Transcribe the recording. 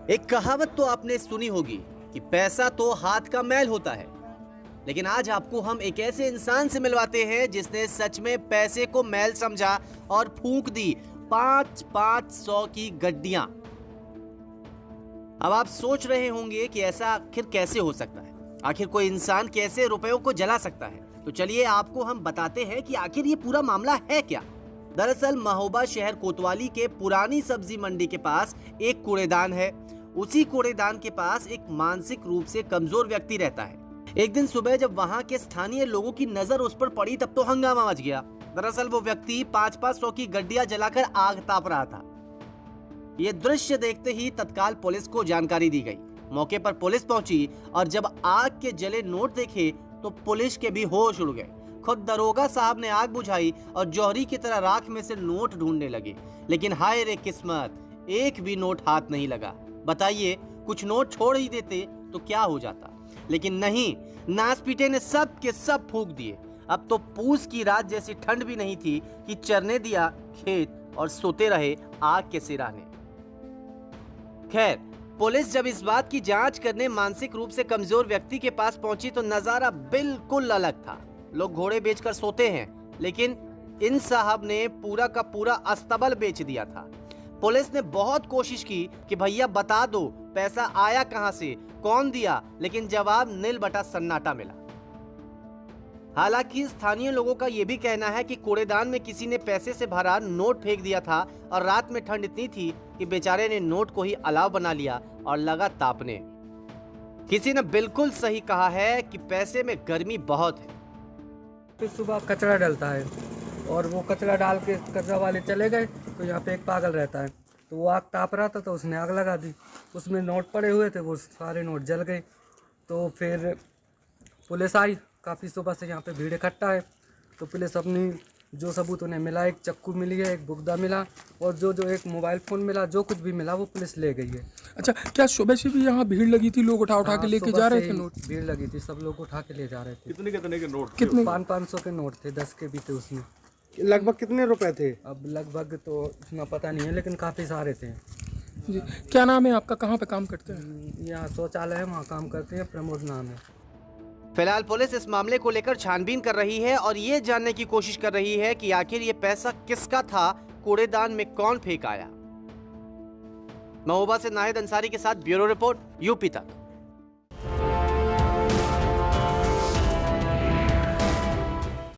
एक कहावत तो आपने सुनी होगी कि पैसा तो हाथ का मैल होता है, लेकिन आज आपको हम एक ऐसे इंसान से मिलवाते हैं जिसने सच में पैसे को मैल समझा और फूंक दी 500 की गड्डियां। अब आप सोच रहे होंगे कि ऐसा आखिर कैसे हो सकता है, आखिर कोई इंसान कैसे रुपयों को जला सकता है। तो चलिए आपको हम बताते हैं कि आखिर ये पूरा मामला है क्या। दरअसल महोबा शहर कोतवाली के पुरानी सब्जी मंडी के पास एक कूड़ेदान है। उसी कूड़ेदान के पास एक मानसिक रूप से कमजोर व्यक्ति रहता है। एक दिन सुबह जब वहां के स्थानीय लोगों की नजर उस पर पड़ी तब तो हंगामा मच गया। दरअसल वो व्यक्ति 500 की गड्डियां जलाकर आग ताप रहा था। ये दृश्य देखते ही तत्काल पुलिस को जानकारी दी गई। मौके पर पुलिस पहुंची और जब आग के जले नोट देखे तो पुलिस के भी होश उड़ गए। खुद दरोगा साहब ने आग बुझाई और जौहरी की तरह राख में से नोट ढूंढने लगे, लेकिन हाय रे किस्मत, एक भी नोट हाथ नहीं लगा। बताइए, कुछ नोट छोड़ ही देते तो क्या हो जाता, लेकिन नहीं, नासपीटे ने सब के सब फूंक दिए। अब तो पूस की रात जैसी ठंड भी नहीं थी कि चरने दिया खेत और सोते रहे आग के सिराने। खैर, पुलिस जब इस बात की जांच करने मानसिक रूप से कमजोर व्यक्ति के पास पहुंची तो नजारा बिल्कुल अलग था। लोग घोड़े बेचकर सोते हैं, लेकिन इन साहब ने पूरा का पूरा अस्तबल बेच दिया था। पुलिस ने बहुत कोशिश की कि भैया बता दो पैसा आया कहां से, कौन दिया, लेकिन जवाब नील बटा सन्नाटा मिला। हालांकि स्थानीय लोगों का यह भी कहना है कि कूड़ेदान में किसी ने पैसे से भरा नोट फेंक दिया था और रात में ठंड इतनी थी कि बेचारे ने नोट को ही अलाव बना लिया और लगा तापने। किसी ने बिल्कुल सही कहा है कि पैसे में गर्मी बहुत है। फिर सुबह कचरा डलता है और वो कचरा डाल के कचरा वाले चले गए तो यहाँ पे एक पागल रहता है, तो वो आग ताप रहा था तो उसने आग लगा दी। उसमें नोट पड़े हुए थे, वो सारे नोट जल गए। तो फिर पुलिस आई, काफ़ी सुबह से यहाँ पे भीड़ इकट्ठा है। तो पुलिस अपनी जो सबूत उन्हें मिला, एक चक्कू मिली है, एक बुगदा मिला और जो एक मोबाइल फ़ोन मिला, जो कुछ भी मिला वो पुलिस ले गई है। अच्छा, क्या सुबह से भी यहाँ भीड़ लगी थी, लोग उठा के लेके जा रहे थे नोट? भीड़ लगी थी, सब लोग उठा के ले जा रहे थे। कितने के नोट? कितने? 500 के नोट थे, 10 के भी थे उसमें। लगभग कितने रुपए थे? अब लगभग तो इतना पता नहीं है, लेकिन काफ़ी सारे थे। जी, क्या नाम है आपका, कहाँ पे काम करते हैं? यहाँ शौचालय है, वहाँ काम करते हैं, प्रमोद नाम है। फिलहाल पुलिस इस मामले को लेकर छानबीन कर रही है और ये जानने की कोशिश कर रही है कि आखिर ये पैसा किसका था, कूड़ेदान में कौन फेंक आया। महोबा से नाहिद अंसारी के साथ ब्यूरो रिपोर्ट, यूपी तक।